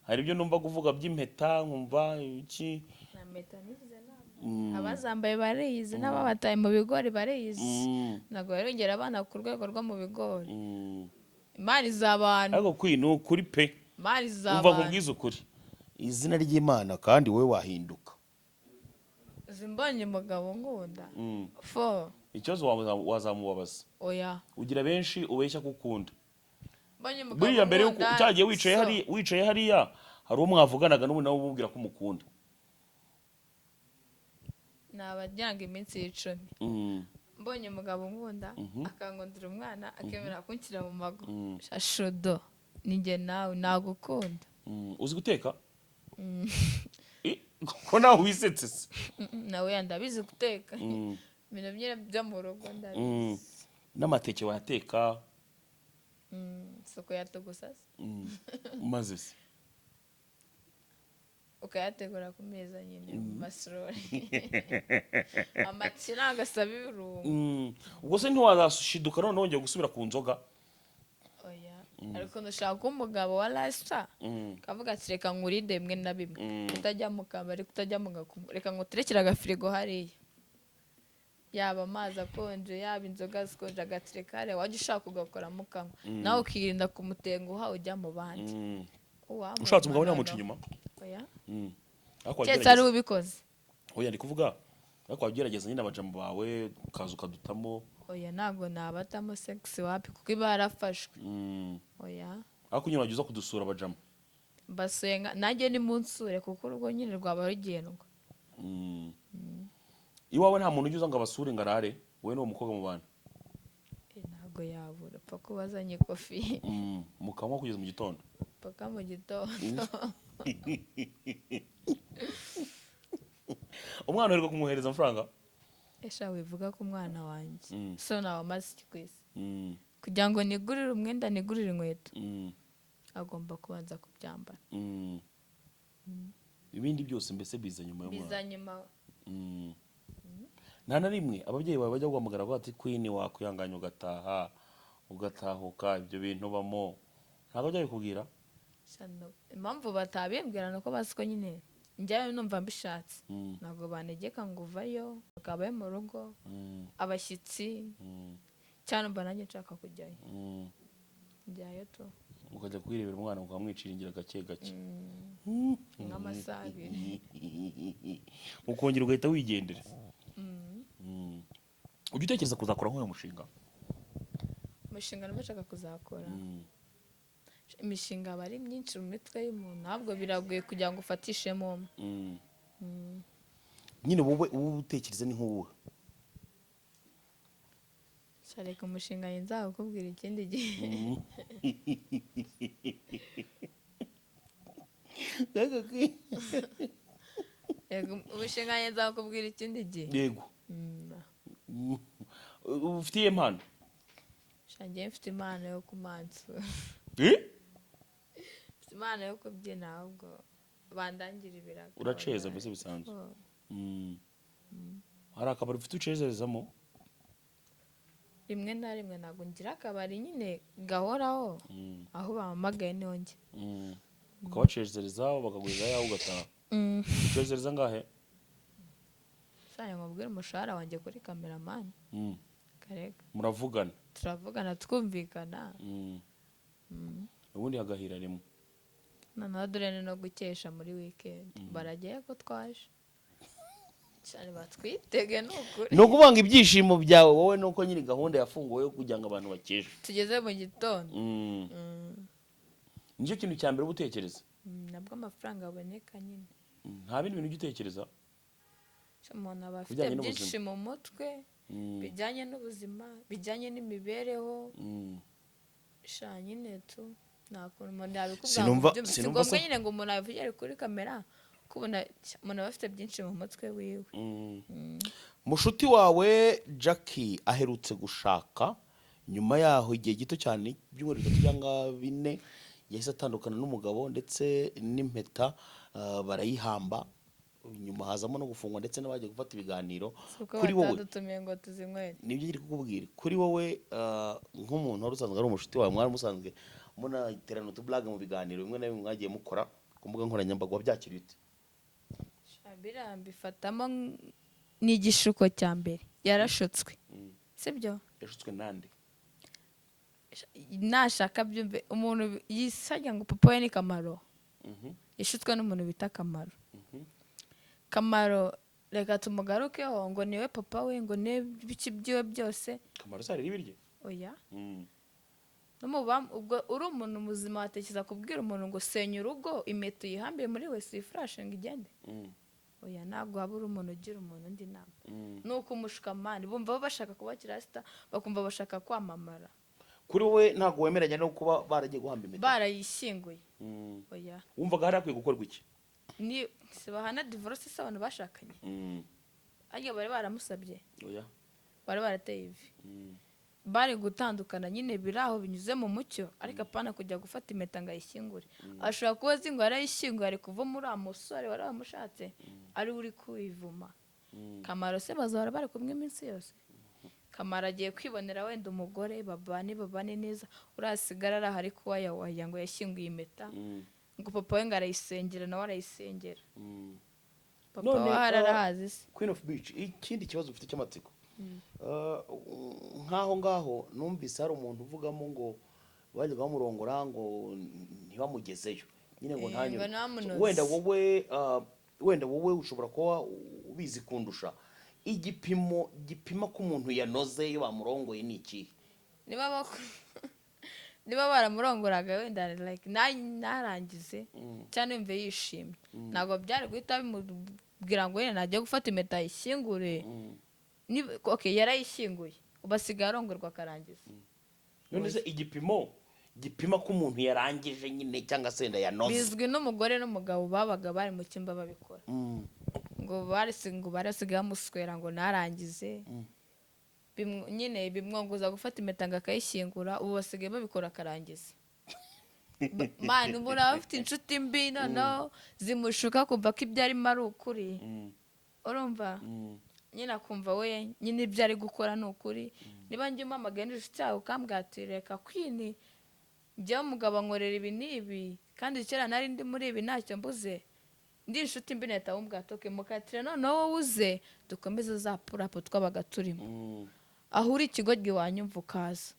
hari ibyo numva kuvuga by'impeta nkumva iki na meta nize na abazambaye bariyize n'ababataye mu bigori bariyize nago yarongera abana ku rwego rwo mu bigori imana iz'abantu ariko kwino kuri pe imana iz'abantu umva nkubwiza ukuri izina ry'Imana kandi wowe wahinduka zimbonye umugabo ngunda fo ikibazo wazamubabaza oya ugira benshi ubeshya kukunda mbonye umugabo buriya mbere yuko cyagiye wicaye hariya hari umwavuganaga n'ubu nawe umubwira ko umukunda nabajyanga iminsi y'icumi mbonye umugabo ngunda akangundira umwana akemera kunshyira mu mago shashodo ninjye nawe nagukunda uzi guteka ko nawe wisetse se nawe yandabizi guteka ibintu byera byo mu rugo ndabizi n'amateke wayateka soko yatogosasa maze se ukayategura ku meza nyine mu masorori amateke nagasaba ibirungo ubwo se ntiwazashiduka none wongeye gusubira ku nzoga oya ariko ndashaka umugabo wa lifestyle kavuga ati reka nkuride bimwe na bimwe kutajya mu kabari kutajya mu gakumu reka nguterekera agafirigo hariya yaba amazi akonje yaba inzoga zikonje agaterekare wajya ushaka ugakoramo kamwe nawe ukirinda kumutenguha ujya mu bandi ushatse umugabo yamuca inyuma oya cyetse ari ubikoze oya ndi kuvuga ariko wagerageza nyine abajambo bawe ukaza ukadutamo oya ntago nabatamo sex wapi kuko iba yarafashwe oya ariko nyine wagize kudusura abajambo mbasenga nanjye ni munsure kuko urugo nyine rwaba rugendwa iwawe nta muntu ugize ngo abasure ngo arare wowe n'uwo mukobwa mu bana ntago yabura pfa ko bazanye kofi mukanywa kugeza mu gitondo paka mu gitondo umwana uheruka kumuhereza amafaranga esha wivuga ko umwana wanjye so nawe amaze iki kwisi kugira ngo nigurire umwenda nigurire inkweto agomba kubanza kubyambara ibindi byose mbese biza nyuma y'umwana biza nyuma nta na rimwe ababyeyi bawe bajya guhamagara ngo ati queen wakwihanganya ugatahuka ibyo bintu bamo ntabwo bajya bikubwira impamvu batabimbwira nuko bazi ko nyine njyayo numva mbishatse ntabwo banegeka ngo uvayo ukabaye mu rugo abashyitsi cyane mba nanjye nshaka kujyayo njyayo tu ukajya kwirebera umwana ukamwiciringira gake gake nk'amasaha 2 ukongera ugahita wigendera ujya utekereza kuzakora nk'uyu mushinga nabwo nshaka kuzakora imishinga aba ari myinshi mu mitwe y'umuntu ntabwo biragoye kugira ngo ufatishemo nyine wowe utekereza ni nk'uwuhe reka umushinga nzakubwira ikindi gihe umushinga nzakubwira ikindi gihe yego ufite iyo mpano ngiye mfite impano yo kumansura mfite impano yo kubyina ahubwo bandangira ibirago uraceza mbese bisanzwe hari akabari ufite ucezerezamo rimwe na rimwe ntabwo ngira akabari nyine gahoraho aho bahamagaye niho njye ukabacezereza bakaguriza yawe ugataha. Ucezereza ngahe? Sanya nkubwire umushahara wanjye kuri cameraman. Kareka. Muravugana. Turavugana twumvikana. Ubundi hagahira rimwe. Noneho dore no gukesha muri weekend. Baragiye ko twaje. Cyane batwitege n'ukuri. No kubanga ibyishimo byawe wowe nuko nyiri gahunda yafunguwe yo kugira ngo abantu bakeshe. Tugeze mu gitondo. Nicyo kintu cya mbere ubutekereza. Nabwo amafaranga aboneka nyine. Nta bindi bintu utekereza. Umuntu aba afite byinshi mu mutwe bijyanye n'ubuzima, bijyanye n'imibereho. Sha nyine tu nta kuntu umuntu yabikubwira. Sinumva nyine ngo umuntu avugire kuri kamera kubona umuntu aba afite byinshi mu mutwe wiwe. Mushuti wawe Jackie aherutse gushaka nyuma yaho igihe gito cyane by'umwaka 3 cyangwa 4 yahise atandukana n'umugabo ndetse n'impeta barayihamba nyuma hazamo no gufungwa ndetse n'abagiye gufata ibiganiro kuri wowe ngo tuzinywere. Nibyo ngiri kukubwira kuri wowe nk'umuntu wari usanzwe ari umushuti wawe mwari musanzwe munaterana utublaga mu biganiro bimwe na bimwe mwagiye mukora ku mbuga nkoranyambaga wabyakiriye ute? Bifatamo n'igishuko cya mbere yarashutswe. Sibyo? Yashutswe nande? Nashaka byumve umuntu yisajya ngo papa we ni Kamaro. Yashutswe n'umuntu bita Kamaro. Kamaro reka tumugarukeho ngo niwe papa we ngo ne biki byiwe byose. Kamaro sari ribirye? Oya. Ubwo uri umuntu muzima watekereza kubwira umuntu ngo senya urugo imeto yihambiye muri we si flash ngo igende. Oya ntabwo habura umuntu ugira umuntu undi nama. Nuko umushukamani bumva bashaka kuba kirasta bakumva bashaka kwamamara. Kuri wowe ntabwo wemeranya no kuba baragiye guhamba imeto? Barayishinguye. Oya. Wumvaga hari akwiye gukorwa iki? Ni sebahana divorce se abantu bashakanye. Ajya bari baramusabye. Oya. Bari barateye ivi. Bari gutandukana nyine biraho binyuze mu mucyo ariko apana kujya gufata impeta ngo ayishyingure. Ashobora kuba azi ngo yarayishyinguye ari kuva muri amusore wari wamushatse ari uri kwivuma. Kamaro se bazahora bari kumwe iminsi yose. Kamaro agiye kwibonera wenda umugore babane neza urasigara ari ahari kuba yawaya ngo yashyinguye impeta ngo papa we ngo arayisengera nawe arayisengera. Papa we hararahazi se. Queen of Beach ikindi kibazo ufite cy'amatsiko. Nkaho ngaho numvise hari umuntu uvugamo ngo bajyaga bamurongora ngo ntibamugezeyo nyine ngo ntanyure. Wenda wowe ushobora kuba ubizi kundusha igipimo gipima ko umuntu yanoze iyo bamurongoye ni iki? Niba baramurongoraga wenda like narangize cyane yumve yishimye ntabwo byari guhita bimubwira ngo yene najya gufata impeta yishyingure. Okay yarayishyinguye ubasigaye arongorwa akarangiza. None se igipimo gipima ko umuntu yarangije nyine cyangwa se nda yanoze bizwi n'umugore n'umugabo babaga bari mu cyumba babikora. Ngo barasigaye bamuswera ngo narangize nyine bimwongoza gufata impeta ngo akayishyingura ubu basigaye babikora akarangiza. Mani umuntu aba afite inshuti mbi noneho zimushuka kumva ko ibyo arimo ari ukuri. Urumva nyine akumva we nyine ibyo ari gukora ni ukuri. Niba njye umamagaye n'inshuti yawe ukambwatireka kwini njyewe umugabo nkorera ibi n'ibi kandi kera nari ndi muri ibi ntacyo mbuze ndi inshuti mbi nahita wumwatoke mukatire noneho wowe uze dukomeze za purapo twabaga turimo. Aho uri ikigoryi wanyumva ukaza.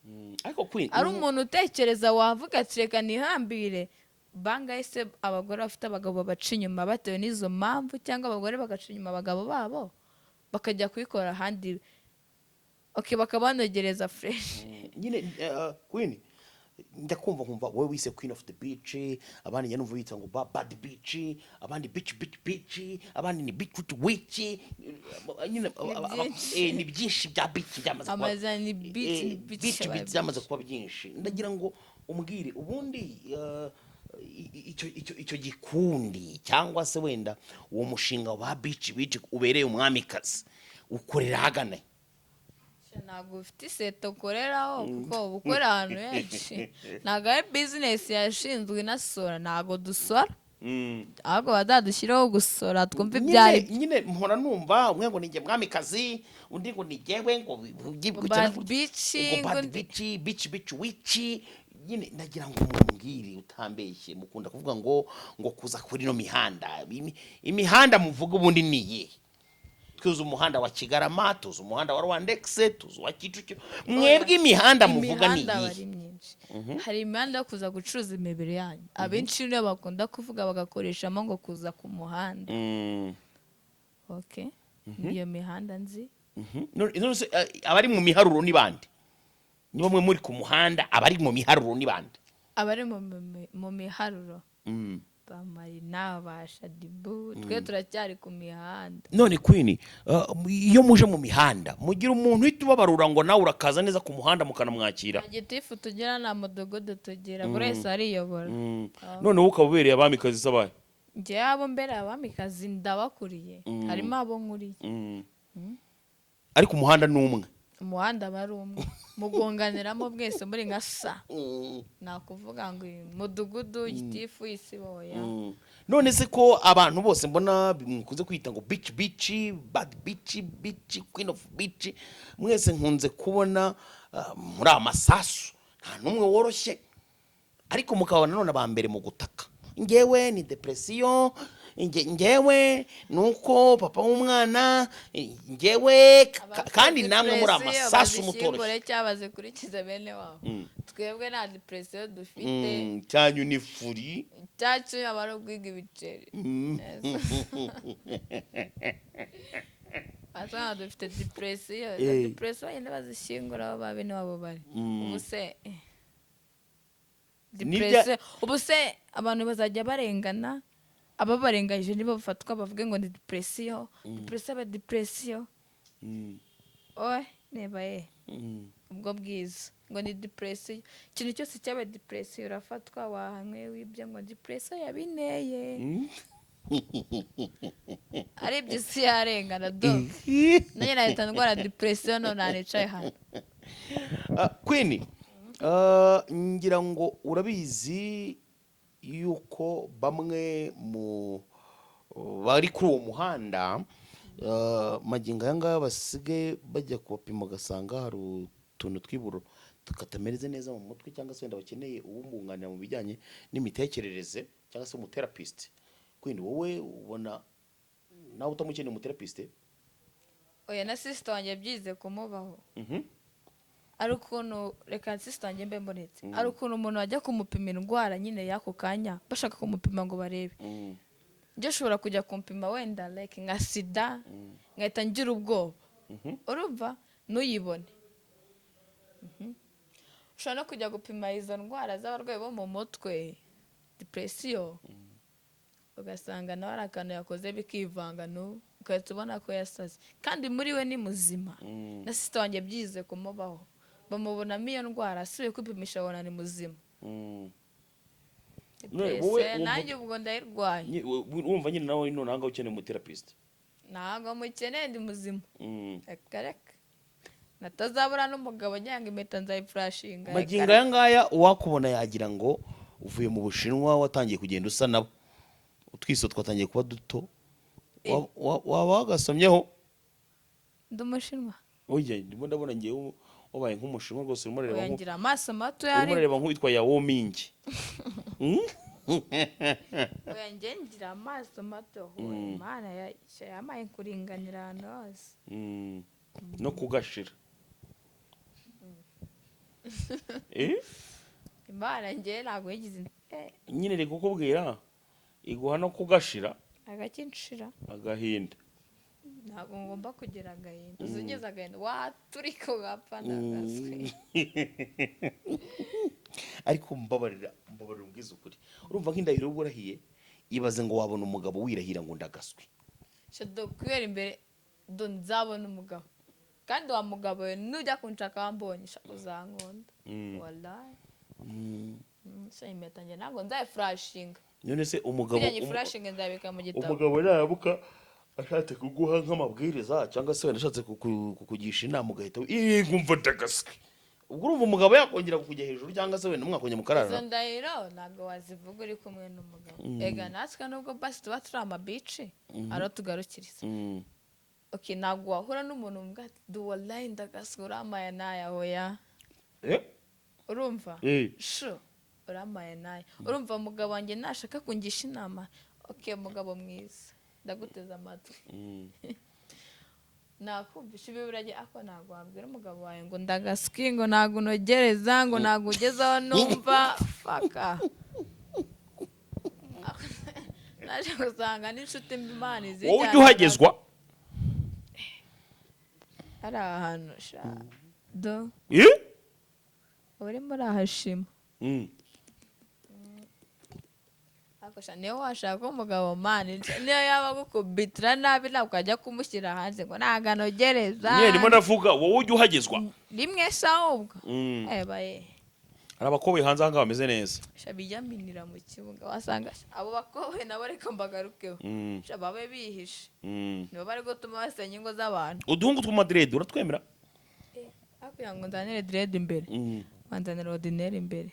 Ari umuntu utekereza wavuga ati reka nihambire bangahe se abagore bafite abagabo baca inyuma batewe n'izo mpamvu cyangwa abagore bagaca inyuma abagabo babo bakajya kwikora ahandi bakabanogereza fresh. Nyine Queen njya kumva wowe wise Queen of the Beach abandi njya numva bita ngo bad beach abandi beach abandi ni beach witch nyine ni byinshi bya beach byamaze kuba amazani beach byamaze kuba byinshi. Ndagira ngo umbwire ubundi icyo gikundi cyangwa se wenda uwo mushinga wa beach ubereye umwamikazi ukorera hagana? Ntabwo ufite iseto ukoreraho kuko ukora ahantu henshi. Ntabwo ari business yashinzwe inasora ntabwo dusora ahubwo bazadushyiraho gusora twumve ibyari nyine mpora numva umwe ngo ninjye mwamikazi undi ngo nijyewe ngo bad beach beach witch nyine nagira ngo mumbwire utambeshye mukunda kuvuga ngo kuza kuri no mihanda imihanda muvuga ubundi ni iyihe tuzi umuhanda wa Kigarama tuzi umuhanda wa Rwandex tuzi wa Kicukiro mwebwe imihanda muvuga ni iyihe hari imihanda yo kuza gucuruza imibiri yanyu abenshi niyo bakunda kuvuga bagakoreshamo ngo kuza ku muhanda okay iyo mihanda nzi abari mu miharuro ni bande niba mwe muri ku muhanda abari mu miharuro ni bande abari mu miharuro Marina basha dibu twe turacyari ku mihanda none Queen iyo muje mu mihanda mugira umuntu uhita ubabarura ngo nawe urakaza neza ku muhanda mukanamwakira igitifu tugira na mudogodo tugira buri wese ariyobora none wowe ukabubereye abamikazi sabaye njye abo mbere abamikazi ndabakuriye harimo abo nkuriye ariko umuhanda ni umwe umuhanda bari umwe mugonganiramo bwese muri nka sa nakuvuga ngo mudugudu igitifu isiboya none se ko abantu bose mbona mukunze kwita ngo beach bad beach queen of beach mwese nkunze kubona muri amasasu nta numwe woroshye ariko mukabona none abambere mu gutaka ngewe ni depression ngewe nuko papa w'umwana ngewe kandi namwe muri amasasu mutoroshye cyabaze kurikiza bene wabo twebwe nta depression dufite cyanyu ni furi cyacu abari kwiga ibiceri asanga dufite depression yenda bazishingura abo babene wabo bari ubuse depression ubuse abantu bazajya barengana aba barenganyije nibo bafatwa bavuge ngo ni depression oye neba ubwo bwiza ngo ni depression ikintu cyose cyaba depression urafatwa wahamwe wibye ngo depression yabineye ari ibyo si yarengana do nanjye nahita ndwara depression none nicaye hano Queen ngira ngo urabizi yuko bamwe mu bari kuri uwo muhanda magingo yanga basige bajya kubapima gasanga hari utuntu tw'iburo tukatamereze neza mu mutwe cyangwa se wenda bakeneye ubunganira mu bijyanye n'imitekerereze cyangwa se umuterapist kwindi wowe ubona nawe utamukeneye umuterapist oya na sister wanjye byize kumubaho ari ukuntu reka sister wanjye mbe mbonetse ari ukuntu umuntu wajya kumupima indwara nyine y'ako kanya bashaka kumupima ngo barebe njye ushobora kujya kumpima wenda like nka sida ngahita ngira ubwoba urumva ntuyibone ushobora no kujya gupima izo ndwara z'abarwayi bo mu mutwe depression ugasanga nawe ari akantu yakoze bikivanga ugahita ubona ko yasaze kandi muri we ni muzima na sister wanjye byize kumubaho bamubonamo iyo ndwara asubiye kwipimisha abona ni muzima nanjye ubwo ndayirwaye wumva nyine nawe none ahangaha ukeneye umuterapist ntabwo mukeneye ndi muzima reka natazabura n'umugabo njyanga impeta nzayifurashinga magingo aya ngaya uwakubona yagira ngo uvuye mu Bushinwa watangiye kugenda usa nabo utwiso twatangiye kuba duto waba wagasomyeho ndi Umushinwa oya ndimo ndabona ngewe wabaye nk'Umushinwa rwose urimo reba ngira amaso mato yari urimo reba nk'uwitwa Yao Ming oya ngira amaso mato Imana yamaye kuringanira ahantu hose no kugashira Imana ngewe ntabwo yigize nyine reka kukubwira iguha no kugashira agakinshira agahinda ntabwo ngomba kugira agahinda uzugeze agahinda waturika ugapfa nagaswe ariko mbabarira ubwiza ukuri urumva nk'indahiro ubwo urahiye ibaze ngo wabona umugabo wirahira ngo ndagaswe shado kwera imbere do nzabona umugabo kandi wa mugabo we nujya kunshaka wambonye uzankunda wallahi impeta njye ntabwo nzayifurashinga none se umugabo furashinga nzabika mu gitabo umugabo narabuka ashatse kuguha nk'amabwiriza cyangwa se wenda ashatse kukugisha inama ugahita ngumva ndagaswe ubwo urumva umugabo yakongera kukujya hejuru cyangwa se wenda mwakongera mukarara izo ndahiro ntabwo wazivuga uri kumwe n'umugabo ega natwe nubwo basi tuba turi amabici ariho tugarukiriza okay ntabwo wahura n'umuntu mbwa ati wallahi ndagaswe uramaye naya hoya urumva Eh. sho uramaye naye urumva umugabo wanjye nashaka kungisha inama okay mugabo mwiza ndaguteza amatwi nakumvisha ibi burage ako ntabwo wabwira umugabo wawe ngo ndagaswi ngo ntabwo unogereza ngo ntabwo ugezaho numva faka naje gusanga n'inshuti mbimana izijyana wowe ujya uhagezwa hari ahantu sha do urimo urahashima akosha niyo washaka umugabo mani niyo yaba agukubitira nabi ntabwo ukajya kumushyira hanze ngo ntabwo anogereza nyine ndimo ndavuga wowe ujya uhagezwa rimwe se ahubwo baye hari abakobwa hanze aha ngaha bameze neza bijyaminira mu kibuga wasanga abo bakobwa nabo ariko mbagarukeho babe bihishe nibo bari gutuma basenya ingo z'abantu uduhungu tw'amadirede uratwemera kugira ngo nzanire direde imbere wanzanira ordinaire imbere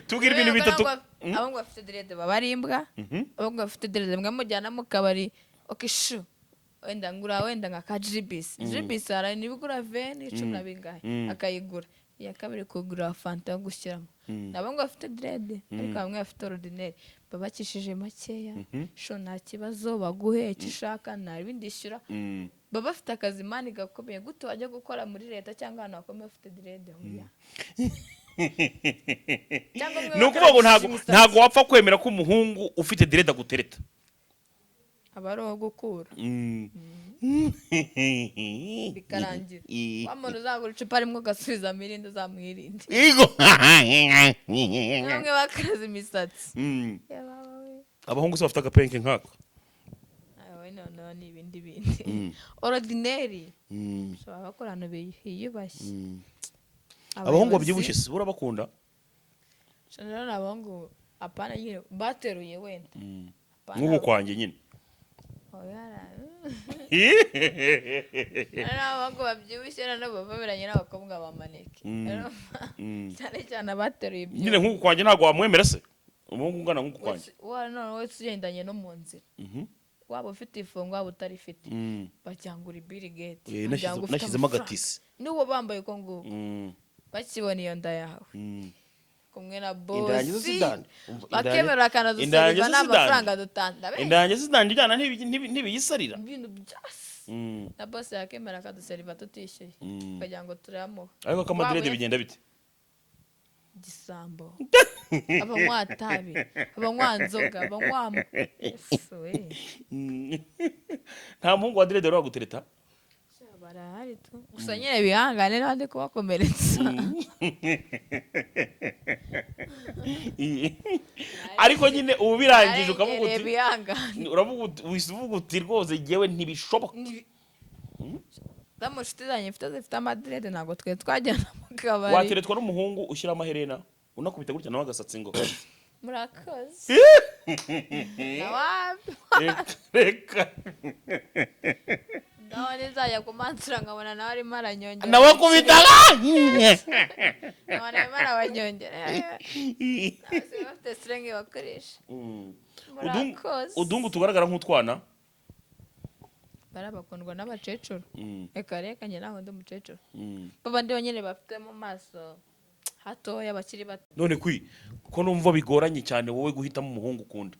tubwire ibintu bitatu abo ngo bafite direde baba ari imbwa abo ngo bafite direde mwe mujyana mu kabari okishu wenda ngura wenda nka kajibisi jibisi hari nibigura 20 10 bingahe akayigura iya kabiri kugura fanta yo gushyiramo nabo ngo bafite direde ariko bamwe bafite ordinaire babakishije makeya sho nta kibazo baguhe icyo ushaka nta bindi ishyura baba bafite akazi mani gakomeye gute wajya gukora muri leta cyangwa ahantu hakomeye bafite direde huya ni ukuvuga ngo ntabwo wapfa kwemera ko umuhungu ufite direde agutereta aba ari uwo gukura bikarangira wa muntu uzagura icupa rimwe ugasubiza mirindi uzamwirinde bamwe bakaraza imisatsi abahungu se bafite agapenke nk'aka noneho ni ibindi bindi ordinaire baba bakora ahantu biyubashye abahungu babyibushye se urabakunda rero ni abahungu apana nyine bateruye wenda nk'ubu kwanjye nyine abahungu babyibushye nabo bababeranye n'abakobwa ba maneke cyane cyane abateruye ibyo nyine nk'uku kwanjye ntabwo wamwemera se umuhungu ungana nk'uku kwanjye none wese ugendanye no mu nzira waba ufite ifungo waba utarifite bacyangura ibirigeti nashyizemo agatisi n'uwo bambaye uko nguko bakibona iyo nda yawe kumwe na bosi bakemera akanaduseriva n'amafaranga dutanda indange zidanje ijyana ntibiyisarira ibintu byose na bosi yakemera akaduseriva tutishyuye kugira ngo turamuha ariko ko amadirede bigenda bite gisambo abanywa tabi abanywa nzoga abanywa nta muhungu wa direde wagutereta barahari tu gusa nyine bihangane n'abandi kubakomeretsa ariko nyine ubu birangije ukavuga uti rwose jyewe ntibishoboka mu nshuti zanjye zifite amadirede ntabwo twe twajyana mu kabari wateretwa n'umuhungu ushyira amaherena unakubita gutya nawe agasatsi ngo murakoze reka nawe nizajya kumansura nkabona nawe arimo aranyongera nawe akubita nkabona arimo arabanyongera ntabwo bafite sirenge bakoresha murakoze udungu tugaragara nk'utwana barabakundwa n'abakecuru reka reka njye ntabwo ndi umukecuru babandi bonyine bafite mu maso hatoya bakiri bato none ko numva bigoranye cyane wowe guhitamo umuhungu ukunda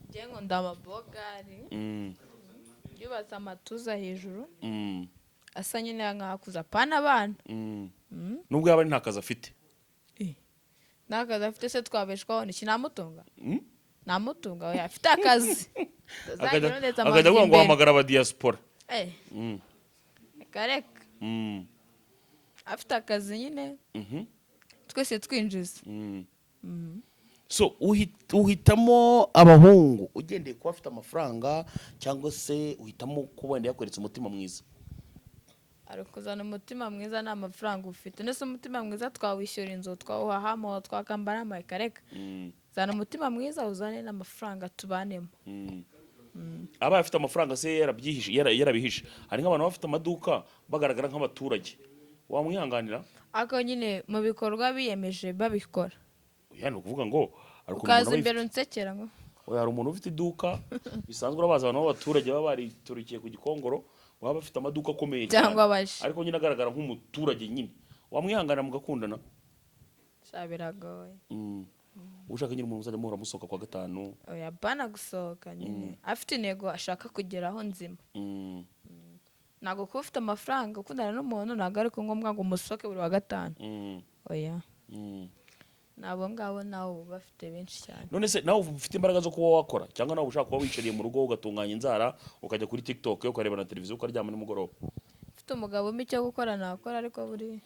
njye nkunda amabogari yubatse amatuza hejuru asa nyine nk'ahakuze apana abana nubwo yaba ari nta kazi afite nta kazi afite se twabeshwaho niki namutunga namutunga we afite akazi akajya avuga ngo hamagara aba diaspora reka reka afite akazi nyine twese twinjiza so uhitamo abahungu ugendeye kuba afite amafaranga cyangwa se uhitamo kuba wenda yakweretse umutima mwiza ari kuzana umutima mwiza nta mafaranga ufite ndetse umutima mwiza twawishyura inzu twawuhahamo twakambara amakareka zana umutima mwiza uzane n'amafaranga tubanemo abaye afite amafaranga se yarabihishe hari nk'abantu bafite amaduka bagaragara nk'abaturage wamwihanganira ako nyine mu bikorwa biyemeje babikora ni ukuvuga ngo ukaza imbere unsekera ngo hari umuntu ufite iduka bisanzwe urabaza abantu b'abaturage baba bariturukiye ku gikongoro waba afite amaduka akomeye cyangwa abaje ariko nyine agaragara nk'umuturage nyine wamwihangana mugakundana biragoye ushaka nyine umuntu uzajya muhora musohoka kwa gatanu oya bana gusohoka nyine afite intego ashaka kugeraho nzima ntabwo kuba ufite amafaranga ukundana n'umuntu ntabwo ari ngombwa ngo umusohoke buri wa gatanu oya nabo ngabo nawe uba bafite benshi cyane none se nawe ufite imbaraga zo kuba wakora cyangwa nawe ushaka kuba wicariye mu rugo ugatunganya inzara ukajya kuri TikTok ukareba na televiziyo ukaryama nimugoroba ufite umugabo umwe icyo gukora nakora ariko buri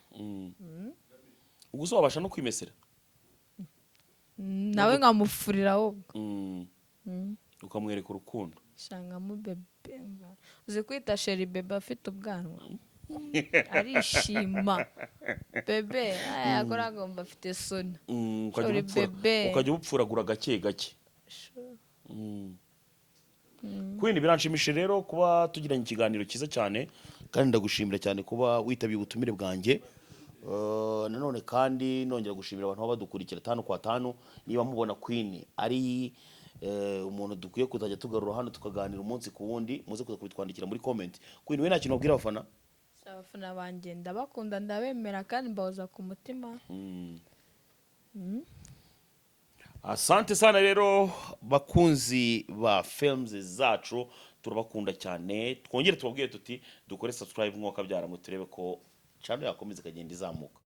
ubwo se wabasha no kwimesera nawe nkamufurira ahubwo ukamwereka urukundo shanga mu bebe uzi kwita sheri bebe afite ubwanwa arishima bebe yakora agomba afite soni ukajya ubupfuragura gake gake Queen biranshimishe rero kuba tugiranye ikiganiro cyiza cyane kandi ndagushimira cyane kuba witabiye ubutumire bwanjye nanone kandi nongera gushimira abantu badukurikira 5 kwa 5 niba mubona Queen ari umuntu dukwiye kuzajya tugarura hano tukaganira umunsi ku wundi muze kuza kubitwandikira muri comment Queen we nta kintu ubwira abafana abafana banjye ndabakunda ndabemera kandi mbahoza ku mutima asante sana rero bakunzi ba films zacu turabakunda cyane twongere tubabwiye tuti dukore subscribe mwaka byara mu turebe ko channel yakomeza kagenda izamuka